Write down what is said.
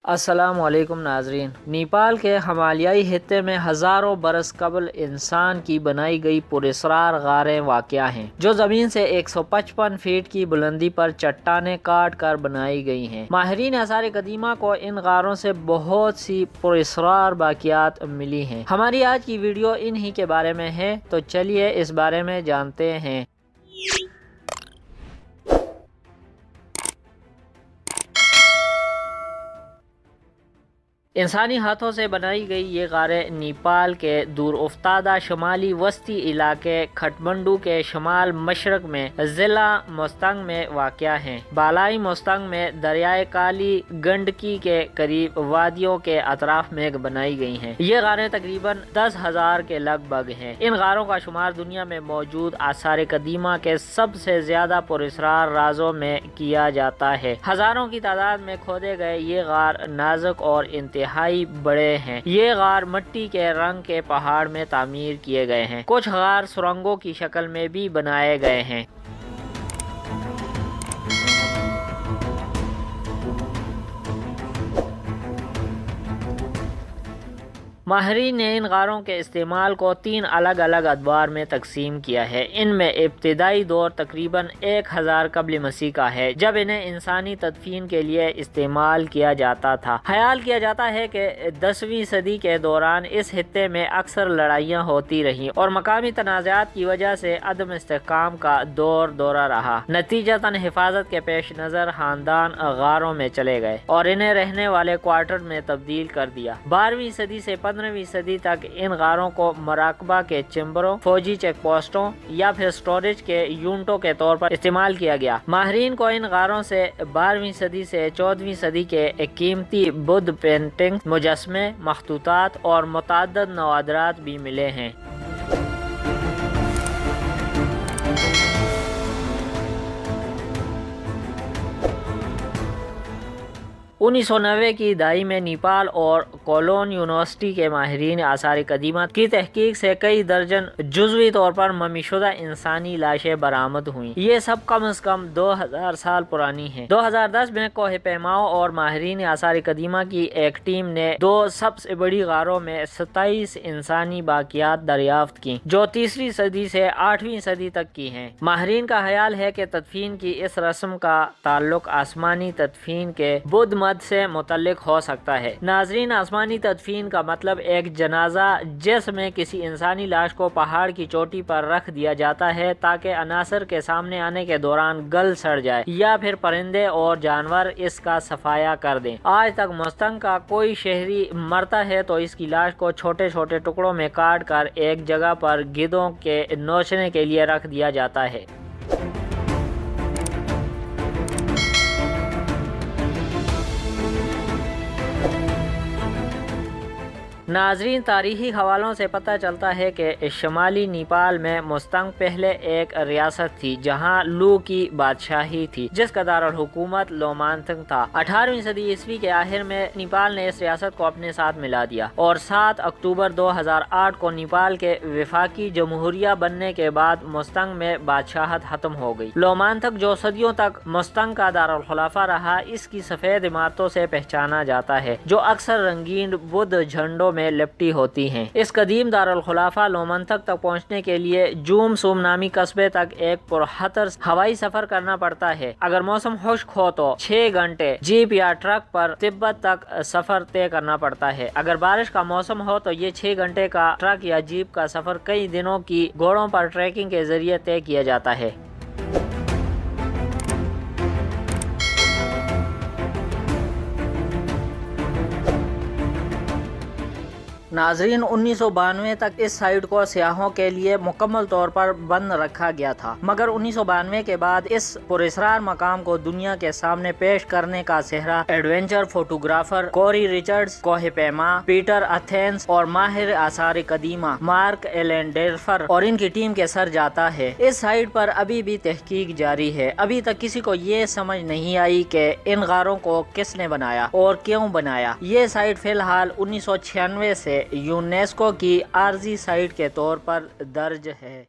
السلام علیکم ناظرین۔ نیپال کے ہمالیائی خطے میں ہزاروں برس قبل انسان کی بنائی گئی پراسرار غاریں واقع ہیں جو زمین سے 155 فٹ کی بلندی پر چٹانیں کاٹ کر بنائی گئی ہیں۔ ماہرین آثار قدیمہ کو ان غاروں سے بہت سی پراسرار باقیات ملی ہیں۔ ہماری آج کی ویڈیو انہی کے بارے میں ہے، تو چلیے اس بارے میں جانتے ہیں۔ انسانی ہاتھوں سے بنائی گئی یہ غاریں نیپال کے دور افتادہ شمالی وسطی علاقے کھٹمنڈو کے شمال مشرق میں ضلع موستنگ میں واقع ہیں۔ بالائی موستنگ میں دریائے کالی گنڈکی کے قریب وادیوں کے اطراف میں بنائی گئی ہیں۔ یہ غاریں تقریباً 10,000 کے لگ بھگ ہیں۔ ان غاروں کا شمار دنیا میں موجود آثار قدیمہ کے سب سے زیادہ پراسرار رازوں میں کیا جاتا ہے۔ ہزاروں کی تعداد میں کھودے گئے یہ غار نازک اور انتہائی بڑے ہیں۔ یہ غار مٹی کے رنگ کے پہاڑ میں تعمیر کیے گئے ہیں۔ کچھ غار سرنگوں کی شکل میں بھی بنائے گئے ہیں۔ ماہرین نے ان غاروں کے استعمال کو 3 الگ الگ ادوار میں تقسیم کیا ہے۔ ان میں ابتدائی دور تقریباً 1000 قبل مسیح کا ہے، جب انہیں انسانی تدفین کے لیے استعمال کیا جاتا تھا۔ خیال کیا جاتا ہے کہ 10ویں صدی کے دوران اس خطے میں اکثر لڑائیاں ہوتی رہیں اور مقامی تنازعات کی وجہ سے عدم استحکام کا دورہ رہا۔ نتیجتاً حفاظت کے پیش نظر خاندان غاروں میں چلے گئے اور انہیں رہنے والے کوارٹر میں تبدیل کر دیا۔ 12ویں صدی سے 15ویں صدی تک ان غاروں کو مراقبہ کے چیمبروں، فوجی چیک پوسٹوں یا پھر اسٹوریج کے یونٹوں کے طور پر استعمال کیا گیا۔ ماہرین کو ان غاروں سے 12ویں صدی سے 14ویں صدی کے قیمتی بدھ پینٹنگ، مجسمے، مخطوطات اور متعدد نوادرات بھی ملے ہیں۔ 1990 کی دہائی میں نیپال اور کولون یونیورسٹی کے ماہرین آثار قدیمہ کی تحقیق سے کئی درجن جزوی طور پر ممی شدہ انسانی لاشیں برآمد ہوئیں۔ یہ سب کم از کم 2000 سال پرانی ہیں۔ 2010 میں کوہ پیماؤں اور ماہرین آثار قدیمہ کی ایک ٹیم نے 2 سب سے بڑی غاروں میں 27 انسانی باقیات دریافت کیں، جو 3ویں صدی سے 8ویں صدی تک کی ہیں۔ ماہرین کا خیال ہے کہ تدفین کی اس رسم کا تعلق آسمانی تدفین کے بدھ مت سے متعلق ہو سکتا ہے۔ ناظرین، آسمانی تدفین کا مطلب ایک جنازہ جس میں کسی انسانی لاش کو پہاڑ کی چوٹی پر رکھ دیا جاتا ہے تاکہ عناصر کے سامنے آنے کے دوران گل سڑ جائے یا پھر پرندے اور جانور اس کا صفایا کر دیں۔ آج تک موستنگ کا کوئی شہری مرتا ہے تو اس کی لاش کو چھوٹے چھوٹے ٹکڑوں میں کاٹ کر ایک جگہ پر گدھوں کے نوچنے کے لیے رکھ دیا جاتا ہے۔ ناظرین، تاریخی حوالوں سے پتہ چلتا ہے کہ شمالی نیپال میں موستنگ پہلے ایک ریاست تھی جہاں لو کی بادشاہی تھی، جس کا دارالحکومت لومانتنگ تھا۔ 18ویں صدی عیسوی کے آخر میں نیپال نے اس ریاست کو اپنے ساتھ ملا دیا اور 7 اکتوبر 2008 کو نیپال کے وفاقی جمہوریہ بننے کے بعد موستنگ میں بادشاہت ختم ہو گئی۔ لومانتنگ، جو صدیوں تک موستنگ کا دارالخلافہ رہا، اس کی سفید عمارتوں سے پہچانا جاتا ہے جو اکثر رنگین بدھ جھنڈوں میں لپٹی ہوتی ہیں۔ اس قدیم دارالخلافہ لومانتنگ تک پہنچنے کے لیے جوم سوم نامی قصبے تک ایک پرخطر ہوائی سفر کرنا پڑتا ہے۔ اگر موسم خشک ہو تو 6 گھنٹے جیپ یا ٹرک پر تبت تک سفر طے کرنا پڑتا ہے۔ اگر بارش کا موسم ہو تو یہ 6 گھنٹے کا ٹرک یا جیپ کا سفر کئی دنوں کی گھوڑوں پر ٹریکنگ کے ذریعے طے کیا جاتا ہے۔ ناظرین، 1992 تک اس سائٹ کو سیاحوں کے لیے مکمل طور پر بند رکھا گیا تھا، مگر 1992 کے بعد اس پراسرار مقام کو دنیا کے سامنے پیش کرنے کا سہرا ایڈونچر فوٹوگرافر کوری رچرڈز، کوہ پیما پیٹر اتھینس اور ماہر آثار قدیمہ مارک ایلن ڈیرفر اور ان کی ٹیم کے سر جاتا ہے۔ اس سائٹ پر ابھی بھی تحقیق جاری ہے۔ ابھی تک کسی کو یہ سمجھ نہیں آئی کہ ان غاروں کو کس نے بنایا اور کیوں بنایا۔ یہ سائٹ فی الحال 1996 سے یونیسکو کی عارضی سائٹ کے طور پر درج ہے۔